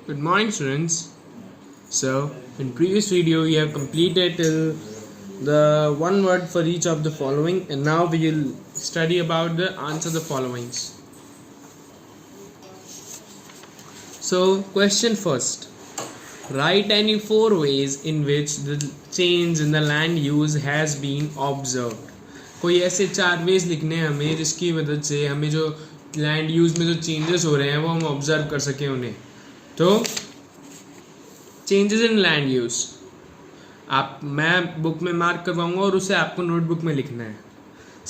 Good morning, students. So, in previous video, we have completed till the one word for each of the following, and now we will study about the answer the followings. So, question first. Write any 4 ways in which the change in the land use has been observed. कोई ऐसे 4 veg लिखने हैं हमें जिसकी मदद से हमें जो लैंड यूज में जो चेंजेस हो रहे हैं वो हम ऑब्जर्व कर सकें उन्हें. तो चेंजेस इन लैंड यूज आप मैं बुक में मार्क करवाऊंगा और उसे आपको नोटबुक में लिखना है.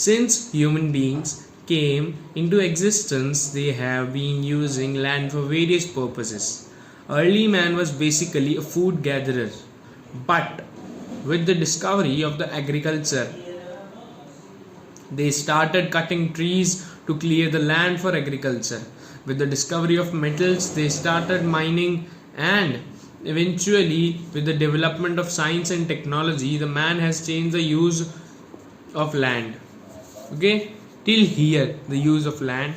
Since human beings came into existence, they have been using land for various purposes. Early man was basically a food gatherer, but with the discovery of the agriculture, they started cutting trees to clear the land for agriculture. With the discovery of metals, they started mining, and eventually, with the development of science and technology, the man has changed the use of land. Okay, till here the use of land.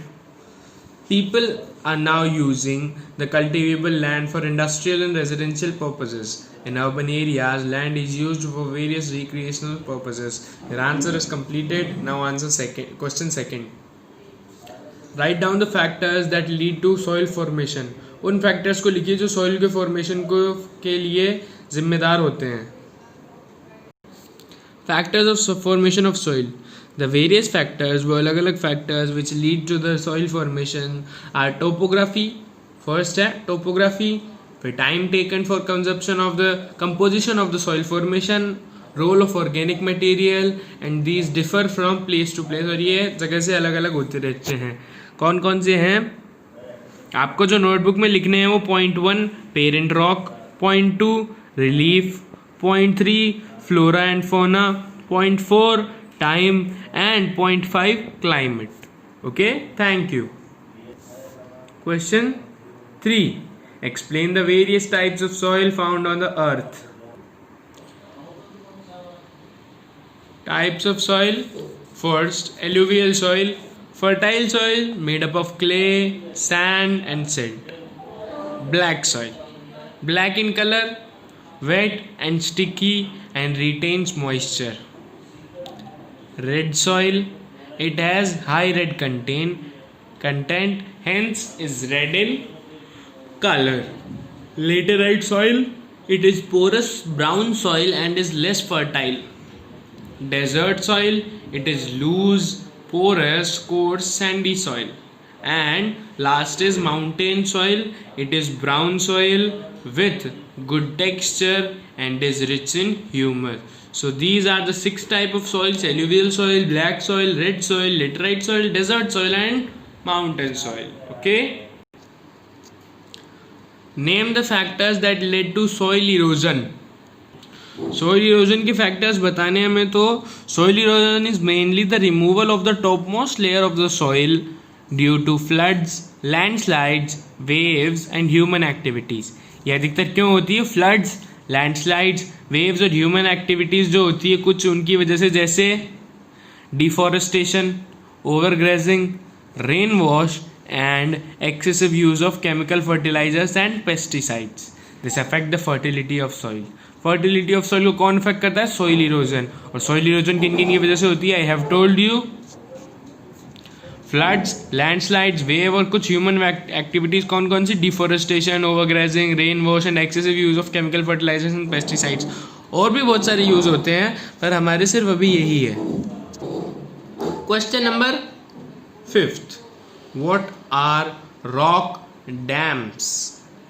People are now using the cultivable land for industrial and residential purposes. In urban areas, land is used for various recreational purposes. Your answer is completed. Now answer second. Question second. Write down the factors that lead to soil formation. उन factors को लिखिए जो soil के formation को के लिए जिम्मेदार होते हैं. Factors of formation of soil. The various factors वो अलग अलग factors which lead to the soil formation are topography. First है topography, फिर time taken for consumption of the composition of the soil formation, role of organic material, and these differ from place to place. और ये जगह से अलग अलग होते रहते हैं. कौन कौन से हैं आपको जो नोटबुक में लिखने हैं वो point 1 parent rock, point 2 relief, point 3 flora and fauna, point 4 time, and 0.5 climate. Okay, thank you. Question 3. Explain the various types of soil found on the earth. Types of soil. First, alluvial soil, fertile soil made up of clay, sand and silt. Black soil, black in color, wet and sticky and retains moisture. Red soil, it has high red content, hence is red in color. Laterite soil, it is porous brown soil and is less fertile. Desert soil, it is loose, porous, coarse, sandy soil. And last is mountain soil, it is brown soil with good texture and is rich in humus. So these are the 6 type of soils: alluvial soil, black soil, red soil, laterite soil, desert soil and mountain soil. Okay. Name the factors that led to soil erosion. Soil erosion के factors बताने हमें तो soil erosion is mainly the removal of the topmost layer of the soil due to floods, landslides, waves and human activities. ये अधिकतर क्यों होती है? Floods, landslides, waves और ह्यूमन एक्टिविटीज़ जो होती है कुछ उनकी वजह से, जैसे deforestation, overgrazing, rain wash and excessive use of chemical fertilisers and pesticides. This affect the fertility of soil. Fertility of soil को कौन अफेक्ट करता है? Soil erosion. और सॉइल इरोजन किन किन की वजह से होती है? I have told you. Floods, landslides, wave और कुछ ह्यूमन एक्टिविटीज़ कौन कौन सी? Deforestation, overgrazing, rain wash and excessive use of chemical fertilisers and pesticides. और भी बहुत सारे यूज होते हैं पर हमारे सिर्फ अभी यही है. Question number 5. What are rock dams?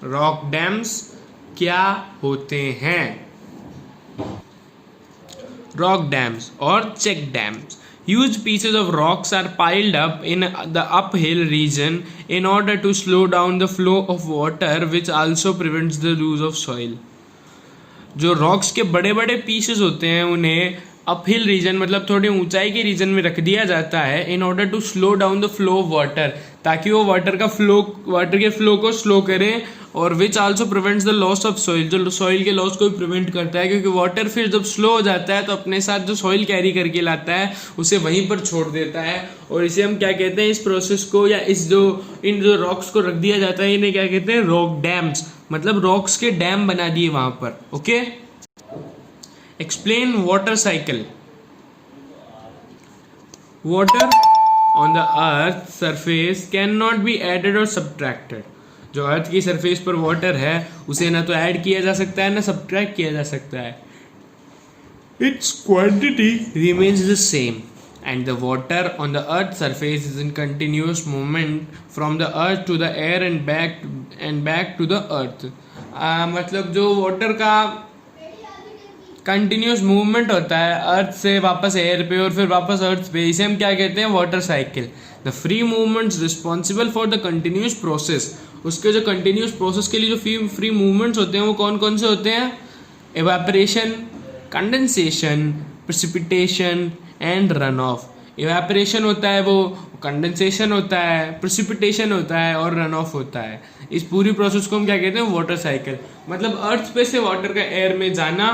Rock dams क्या होते हैं? रॉक डैम्स और check dams. Huge pieces of rocks are piled up in the uphill region in order to slow down the flow of water, which also prevents the lose of soil. जो rocks के बड़े बड़े pieces होते हैं उन्हें uphill reason मतलब थोड़ी ऊंचाई के रीजन में रख दिया जाता है in order to slow down the flow of water, ताकि वो वाटर के फ्लो को स्लो करें, और which also prevents the loss of soil, जो सॉइल के लॉस को भी प्रिवेंट करता है, क्योंकि वाटर फिर जब स्लो हो जाता है तो अपने साथ जो सॉइल कैरी करके लाता है उसे वहीं पर छोड़ देता है, और इसे हम क्या कहते हैं, इस प्रोसेस को या इन जो रॉक्स को रख दिया जाता है इन्हें क्या कहते हैं, रॉक डैम्स. मतलब रॉक्स के डैम बना दिए वहां पर. Okay, explain water cycle. Water on the earth surface can not be added और सब्ट्रैक्टेड. जो अर्थ की सरफेस पर वाटर है उसे ना तो ऐड किया जा सकता है ना सब्ट्रैक्ट किया जा सकता है. It's quantity remains the same and the water on the earth's surface is in continuous movement from the earth to the air and back to the earth. मतलब जो वाटर का कंटिन्यूस मूवमेंट होता है अर्थ से वापस एयर पे और फिर वापस अर्थ पे, इसे हम क्या कहते हैं? Water cycle. The free movements responsible for the continuous process. उसके जो कंटिन्यूस प्रोसेस के लिए जो फ्री मूवमेंट्स होते हैं वो कौन कौन से होते हैं? Evaporation, condensation, precipitation and run of. Evaporation होता है, वो कंडेंसेशन होता है, प्रेसिपिटेशन होता है और रन ऑफ होता है. इस पूरी प्रोसेस को हम क्या कहते हैं? Water cycle. मतलब अर्थ पे से वाटर का एयर में जाना,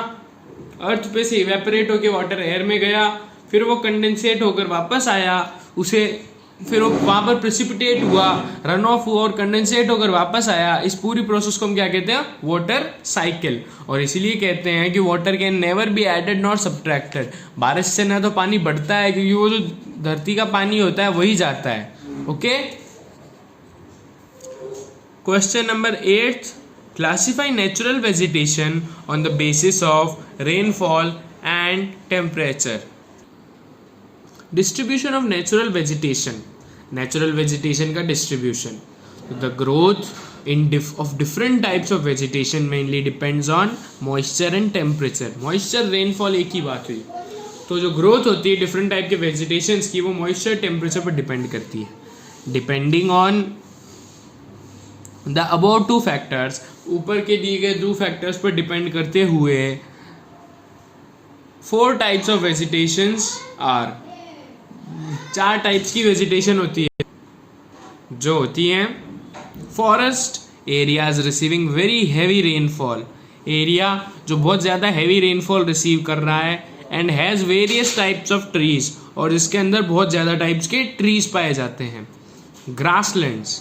अर्थ पे से इवेपोरेट होकर वाटर एयर में गया, फिर वो कंडेंसेट होकर वापस आया, उसे फिर वो वहां पर प्रेसिपिटेट हुआ, रन ऑफ हुआ और कंडेंसेट होकर वापस आया. इस पूरी प्रोसेस को हम क्या कहते हैं? Water cycle. और इसीलिए कहते हैं कि water can never be added not subtracted. बारिश से ना तो पानी बढ़ता है क्योंकि वो जो धरती का पानी होता है वही जाता है. Okay, question number 8. Classify natural vegetation on the basis of rainfall and temperature. Distribution of natural vegetation. Natural vegetation का distribution. The growth of different types of vegetation mainly depends on moisture and temperature. moisture, rainfall एक ही बात हुई. तो जो growth होती है different type के vegetations की वो मॉइस्चर टेम्परेचर पर डिपेंड करती है. Depending on the about 2 factors, ऊपर के दिए गए 2 फैक्टर्स पर डिपेंड करते हुए 4 types of vegetations are. 4 types की वेजिटेशन होती है जो होती हैं. Forest areas receiving very heavy rainfall. Area जो बहुत ज़्यादा हैवी रेनफॉल रिसीव कर रहा है and has various types of trees, और इसके अंदर बहुत ज़्यादा टाइप्स के ट्रीज पाए जाते हैं. Grasslands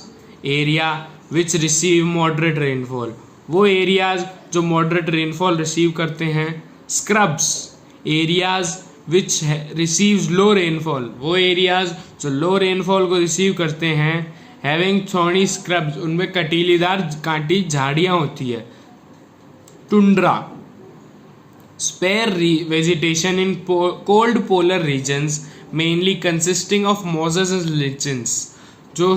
area which receive moderate rainfall. वो एरियाज जो मॉडरेट रेनफॉल रिसीव करते हैं. Scrubs areas which receives low rainfall. वो एरियाज जो लो रेनफॉल को रिसीव करते हैं. हैविंग थॉर्नी स्क्रब्स, उनमें कटीलीदार कांटी झाड़ियाँ होती है. Tundra sparse vegetation in cold polar regions mainly consisting of mosses and lichens. जो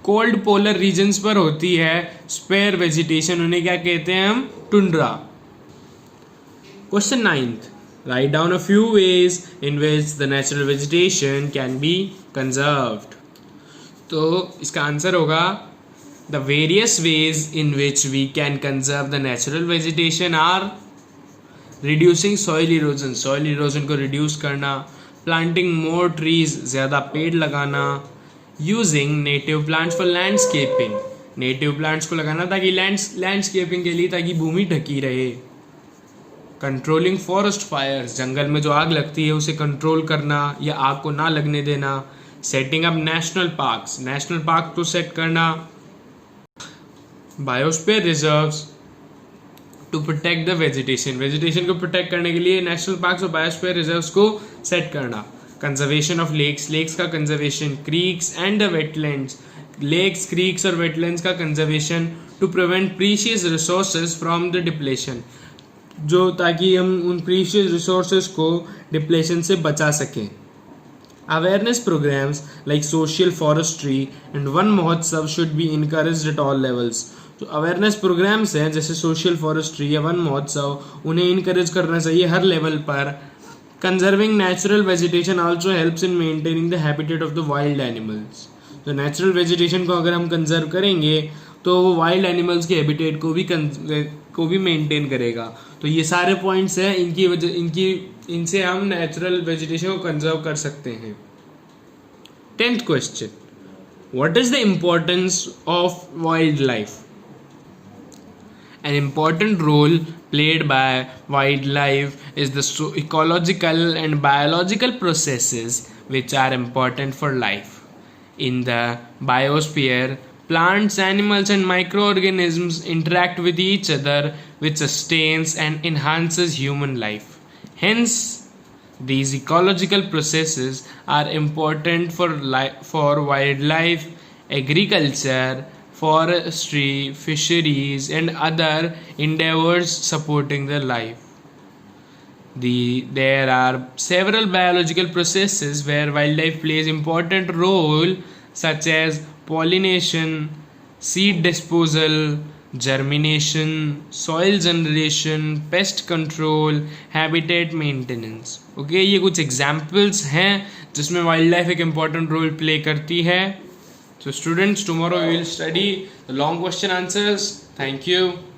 कोल्ड पोलर रीजन्स पर होती है स्पेयर वेजिटेशन, उन्हें क्या कहते हैं हम? Tundra. Question 9. Write down a few ways in which the natural vegetation can be conserved. तो इसका आंसर होगा the various ways in which we can conserve the natural vegetation are reducing soil erosion. soil erosion को reduce करना, planting more trees, ज़्यादा पेड़ लगाना, using native plants for landscaping. native plants को लगाना ताकि landscaping के लिए, ताकि भूमि ढकी रहे. कंट्रोलिंग फॉरेस्ट फायर्स, जंगल में जो आग लगती है उसे कंट्रोल करना या आग को ना लगने देना. Setting up national parks, national park को सेट करना. Biosphere reserves to protect the vegetation, vegetation को प्रोटेक्ट करने के लिए नेशनल पार्क्स और बायोस्फीयर रिजर्व्स को सेट करना. कंजर्वेशन ऑफ लेक्स, लेक्स का conservation. Creeks and the wetlands, lakes, creeks और वेटलैंड्स का conservation to prevent precious resources from the depletion, जो ताकि हम उन प्रीशियस रिसोर्सेज को डिप्लेशन से बचा सकें. Awareness programmes like social forestry and Van Mahotsav should be encouraged at all levels. जो अवेयरनेस प्रोग्राम्स हैं जैसे सोशल फॉरेस्ट्री या वन महोत्सव, उन्हें इनकरेज करना चाहिए हर लेवल पर. Conserving natural vegetation also helps in maintaining the habitat of the wild animals. तो नेचुरल वेजिटेशन को अगर हम कंजर्व करेंगे तो वो वाइल्ड एनिमल्स के हैबिटेट को भी मेंटेन करेगा. तो ये सारे पॉइंट्स हैं, इनसे हम नेचुरल वेजिटेशन को कंजर्व कर सकते हैं. 10th question. What is the importance of wild life? An important role played by wildlife is the ecological and biological processes which are important for life. In the biosphere, Plants, animals, and microorganisms interact with each other, which sustains and enhances human life. Hence, these ecological processes are important for wildlife, agriculture, forestry, fisheries, and other endeavors supporting their life. There are several biological processes where wildlife plays important role, such as pollination, seed disposal, germination, soil generation, pest control, habitat maintenance. Okay ये कुछ examples हैं जिसमें wild life एक important role play करती है. So students, tomorrow we will study the long question answers. Thank you.